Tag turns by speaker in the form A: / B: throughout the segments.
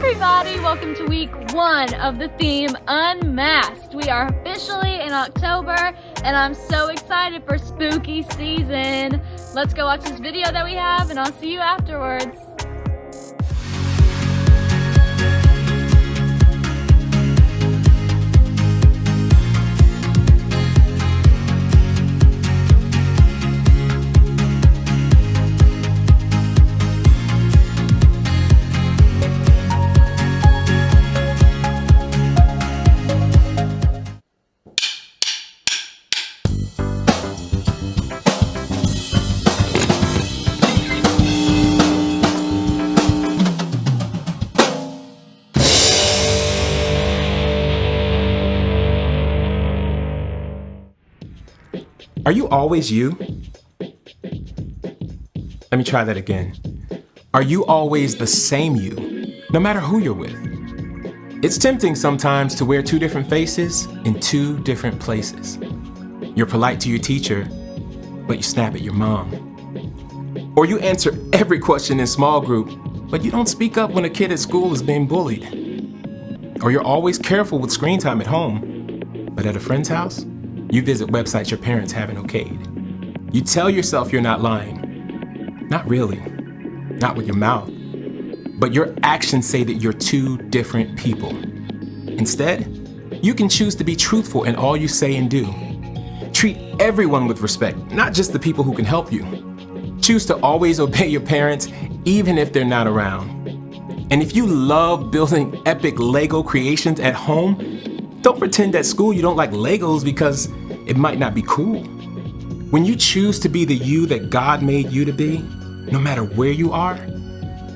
A: everybody, welcome to week 1 of the theme Unmasked. We are officially in October and I'm so excited for spooky season. Let's go watch this video that we have and I'll see you afterwards.
B: Are you always you? Let me try that again. Are you always the same you, no matter who you're with? It's tempting sometimes to wear 2 different faces in 2 different places. You're polite to your teacher, but you snap at your mom. Or you answer every question in small group, but you don't speak up when a kid at school is being bullied. Or you're always careful with screen time at home, but at a friend's house, you visit websites your parents haven't okayed. You tell yourself you're not lying. Not really. Not with your mouth. But your actions say that you're 2 different people. Instead, you can choose to be truthful in all you say and do. Treat everyone with respect, not just the people who can help you. Choose to always obey your parents, even if they're not around. And if you love building epic Lego creations at home, don't pretend at school you don't like Legos because it might not be cool. When you choose to be the you that God made you to be, no matter where you are,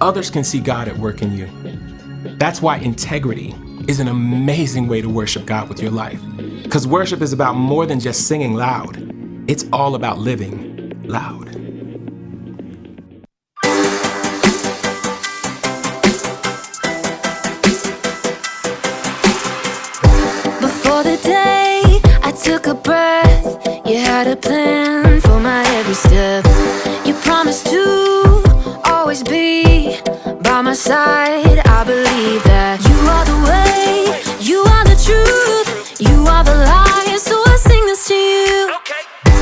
B: others can see God at work in you. That's why integrity is an amazing way to worship God with your life. Because worship is about more than just singing loud. It's all about living loud.
C: Took a breath, you had a plan for my every step. You promised to always be by my side. I believe that you are the way, you are the truth, you are the light. So I sing this to you.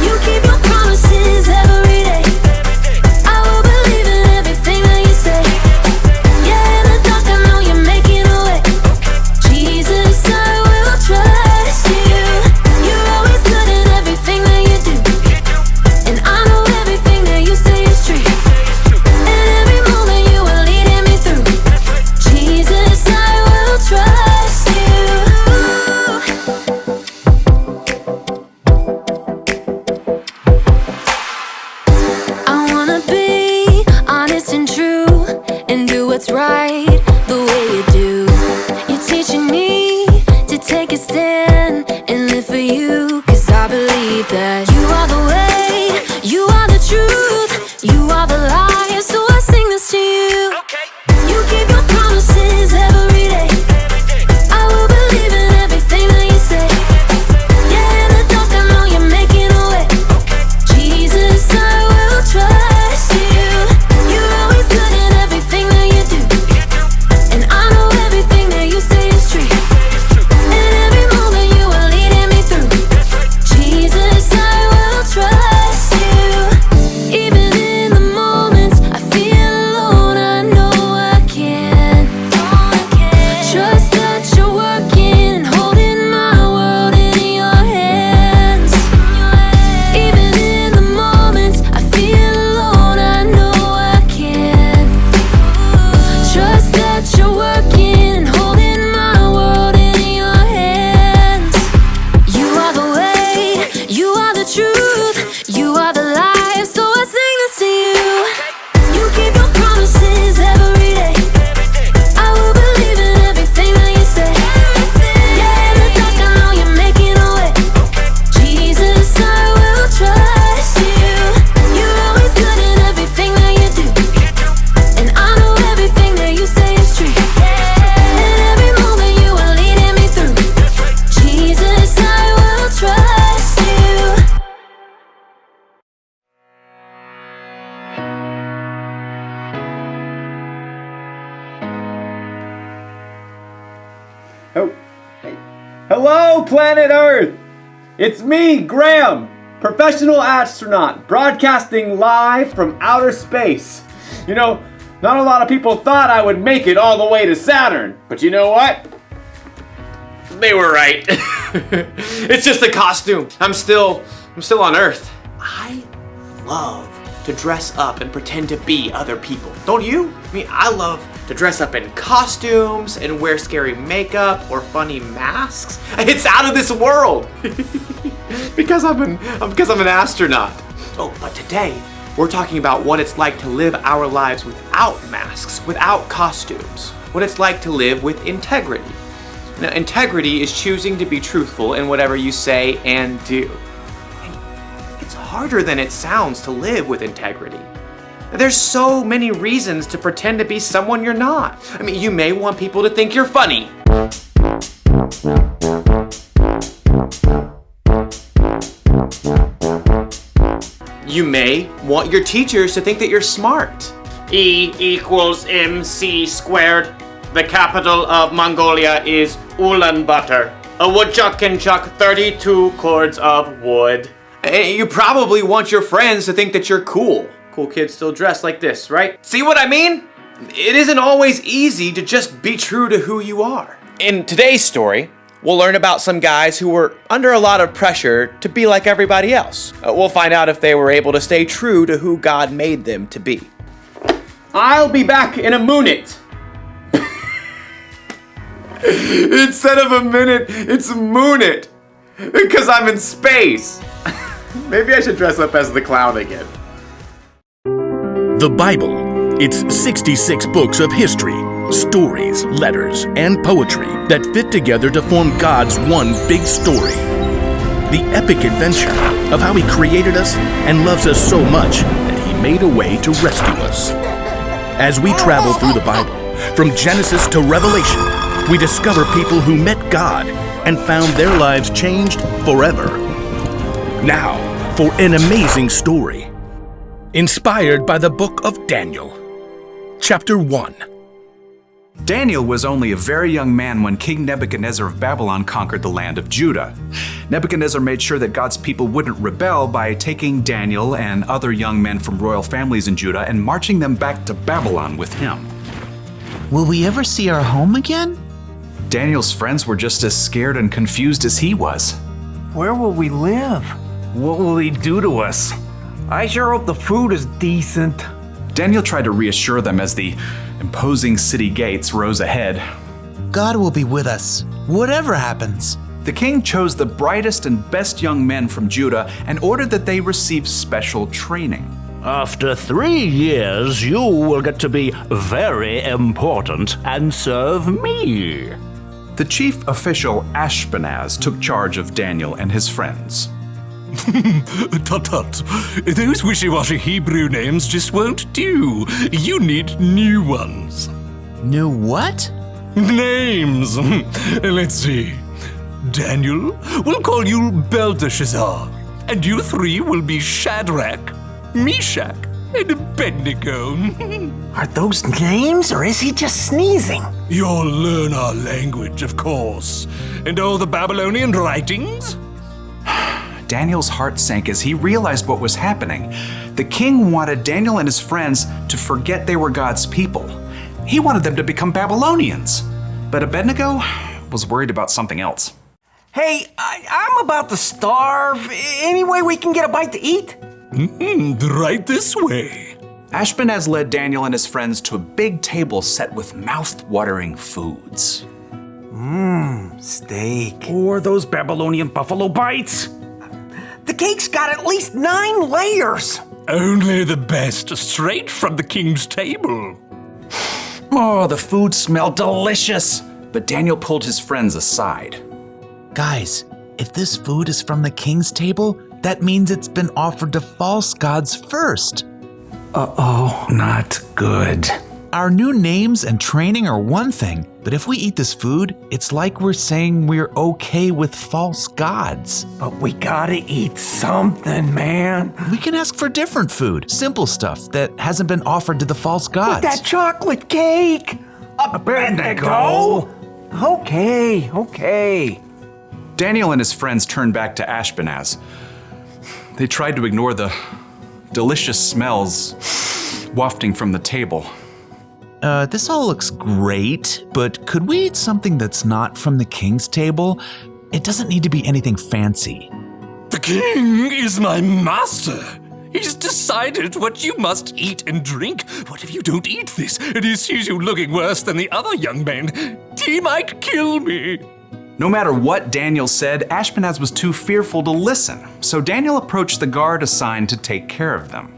C: You keep your promises every day. I will believe in everything that you say. Yeah, in the dark I know you're making a way. Jesus, I will trust you.
D: planet Earth! It's me, Graham, professional astronaut, broadcasting live from outer space. You know, not a lot of people thought I would make it all the way to Saturn, but you know what? They were right. It's just a costume. I'm still on Earth. I love to dress up and pretend to be other people. Don't you? I mean, I love to dress up in costumes and wear scary makeup or funny masks. It's out of this world. because I'm an astronaut. Oh, but today we're talking about what it's like to live our lives without masks, without costumes. What it's like to live with integrity. Now, integrity is choosing to be truthful in whatever you say and do. And it's harder than it sounds to live with integrity. There's so many reasons to pretend to be someone you're not. I mean, you may want people to think you're funny. You may want your teachers to think that you're smart. E equals MC squared. The capital of Mongolia is Ulaanbaatar. A woodchuck can chuck 32 cords of wood. And you probably want your friends to think that you're cool. Cool kids still dress like this, right? See what I mean? It isn't always easy to just be true to who you are. In today's story, we'll learn about some guys who were under a lot of pressure to be like everybody else. We'll find out if they were able to stay true to who God made them to be. I'll be back in a minute. Instead of a minute, it's a moonit. Because I'm in space. Maybe I should dress up as the clown again.
E: The Bible. It's 66 books of history, stories, letters, and poetry that fit together to form God's one big story. The epic adventure of how He created us and loves us so much that He made a way to rescue us. As we travel through the Bible, from Genesis to Revelation, we discover people who met God and found their lives changed forever. Now, for an amazing story. Inspired by the book of Daniel. Chapter 1.
F: Daniel was only a very young man when King Nebuchadnezzar of Babylon conquered the land of Judah. Nebuchadnezzar made sure that God's people wouldn't rebel by taking Daniel and other young men from royal families in Judah and marching them back to Babylon with him.
G: Will we ever see our home again?
F: Daniel's friends were just as scared and confused as he was.
H: Where will we live? What will he do to us? I sure hope the food is decent.
F: Daniel tried to reassure them as the imposing city gates rose ahead.
G: God will be with us, whatever happens.
F: The king chose the brightest and best young men from Judah and ordered that they receive special training.
I: After 3 years, you will get to be very important and serve me.
F: The chief official Ashpenaz took charge of Daniel and his friends.
E: Tut tut. Those wishy-washy Hebrew names just won't do. You need new ones.
G: New what?
E: Names. Let's see. Daniel, we'll call you Belteshazzar. And you three will be Shadrach, Meshach, and Abednego.
H: Are those names, or is he just sneezing?
E: You'll learn our language, of course. And all the Babylonian writings?
F: Daniel's heart sank as he realized what was happening. The king wanted Daniel and his friends to forget they were God's people. He wanted them to become Babylonians. But Abednego was worried about something else.
H: Hey, I'm about to starve. Any way we can get a bite to eat?
E: Right this way.
F: Ashpenaz led Daniel and his friends to a big table set with mouth-watering foods.
H: Steak.
I: Or those Babylonian buffalo bites.
H: The cake's got at least 9 layers.
E: Only the best, straight from the king's table.
F: Oh, the food smelled delicious. But Daniel pulled his friends aside.
G: Guys, if this food is from the king's table, that means it's been offered to false gods first.
H: Uh-oh, not good.
G: Our new names and training are one thing, but if we eat this food, it's like we're saying we're okay with false gods.
H: But we gotta eat something, man.
G: We can ask for different food, simple stuff that hasn't been offered to the false gods.
H: But that chocolate cake! Abednego! Okay.
F: Daniel and his friends turned back to Ashpenaz. They tried to ignore the delicious smells wafting from the table.
G: This all looks great, but could we eat something that's not from the king's table? It doesn't need to be anything fancy.
J: The king is my master. He's decided what you must eat and drink. What if you don't eat this and he sees you looking worse than the other young men? He might kill me.
F: No matter what Daniel said, Ashpenaz was too fearful to listen, so Daniel approached the guard assigned to take care of them.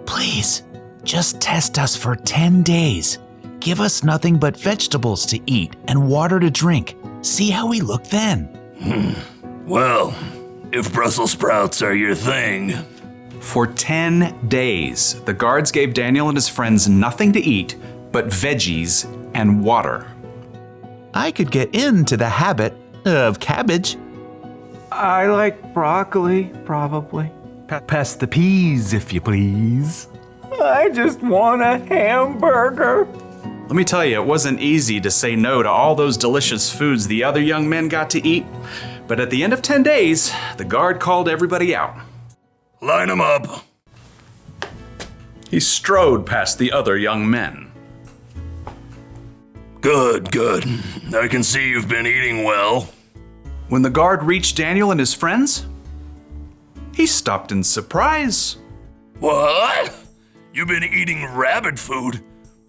G: Please, just test us for 10 days. Give us nothing but vegetables to eat and water to drink. See how we look then.
J: Well, if Brussels sprouts are your thing.
F: For 10 days, the guards gave Daniel and his friends nothing to eat but veggies and water.
G: I could get into the habit of cabbage.
H: I like broccoli, probably. Pass the peas, if you please. I just want a hamburger.
F: Let me tell you, it wasn't easy to say no to all those delicious foods the other young men got to eat. But at the end of 10 days, the guard called everybody out.
J: Line them up.
F: He strode past the other young men.
J: Good, good. I can see you've been eating well.
F: When the guard reached Daniel and his friends, he stopped in surprise.
J: What? You've been eating rabbit food,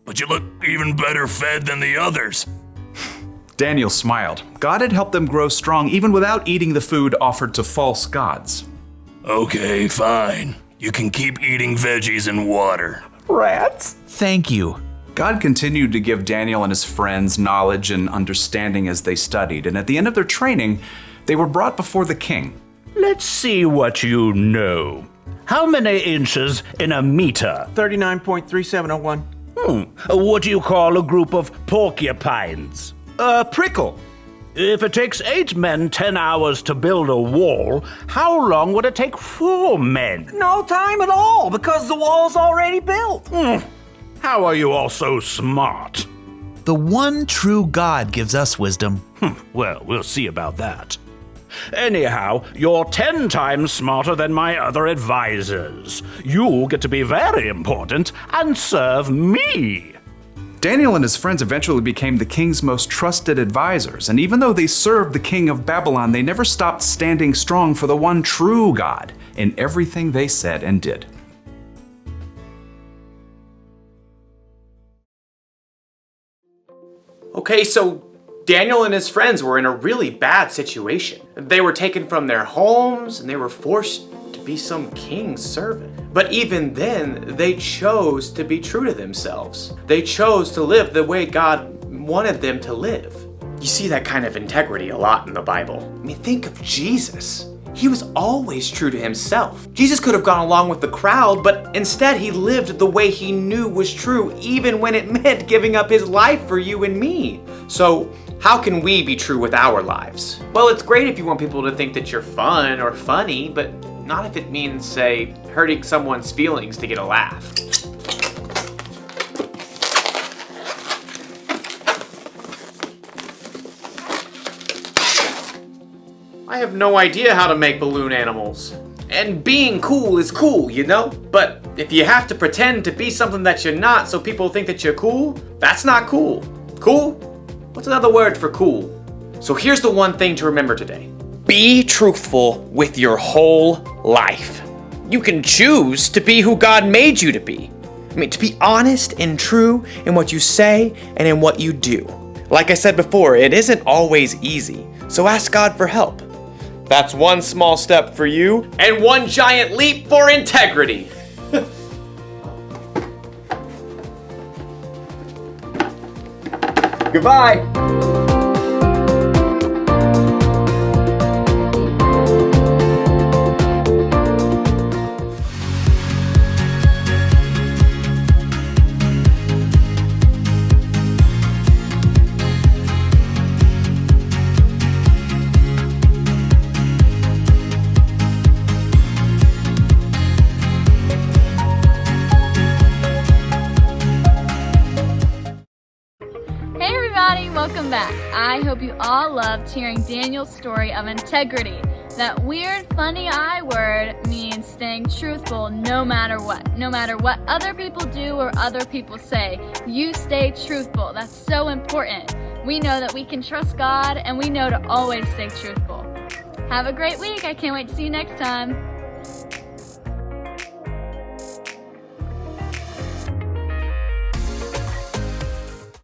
J: but you look even better fed than the others.
F: Daniel smiled. God had helped them grow strong even without eating the food offered to false gods.
J: Okay, fine. You can keep eating veggies and water.
H: Rats?
G: Thank you.
F: God continued to give Daniel and his friends knowledge and understanding as they studied, and at the end of their training, they were brought before the king.
I: Let's see what you know. How many inches in a meter?
H: 39.3701.
I: What do you call a group of porcupines? A prickle. If it takes 8 men 10 hours to build a wall, how long would it take 4 men?
H: No time at all, because the wall's already built.
I: How are you all so smart?
G: The one true God gives us wisdom.
I: Well, we'll see about that. Anyhow, you're 10 times smarter than my other advisors. You get to be very important and serve me.
F: Daniel and his friends eventually became the king's most trusted advisors, and even though they served the king of Babylon, they never stopped standing strong for the one true God in everything they said and did.
B: Okay, so Daniel and his friends were in a really bad situation. They were taken from their homes and they were forced to be some king's servant. But even then, they chose to be true to themselves. They chose to live the way God wanted them to live. You see that kind of integrity a lot in the Bible. I mean, think of Jesus. He was always true to himself. Jesus could have gone along with the crowd, but instead he lived the way he knew was true, even when it meant giving up his life for you and me. So how can we be true with our lives? Well, it's great if you want people to think that you're fun or funny, but not if it means, say, hurting someone's feelings to get a laugh. I have no idea how to make balloon animals. And being cool is cool, you know? But if you have to pretend to be something that you're not so people think that you're cool, that's not cool. Cool? What's another word for cool? So here's the one thing to remember today. Be truthful with your whole life. You can choose to be who God made you to be. I mean, to be honest and true in what you say and in what you do. Like I said before, it isn't always easy, so ask God for help. That's one small step for you and one giant leap for integrity. Goodbye.
A: Hey everybody, welcome back. I hope you all loved hearing Daniel's story of integrity. That weird, funny I word means staying truthful no matter what. No matter what other people do or other people say, you stay truthful. That's so important. We know that we can trust God and we know to always stay truthful. Have a great week. I can't wait to see you next time.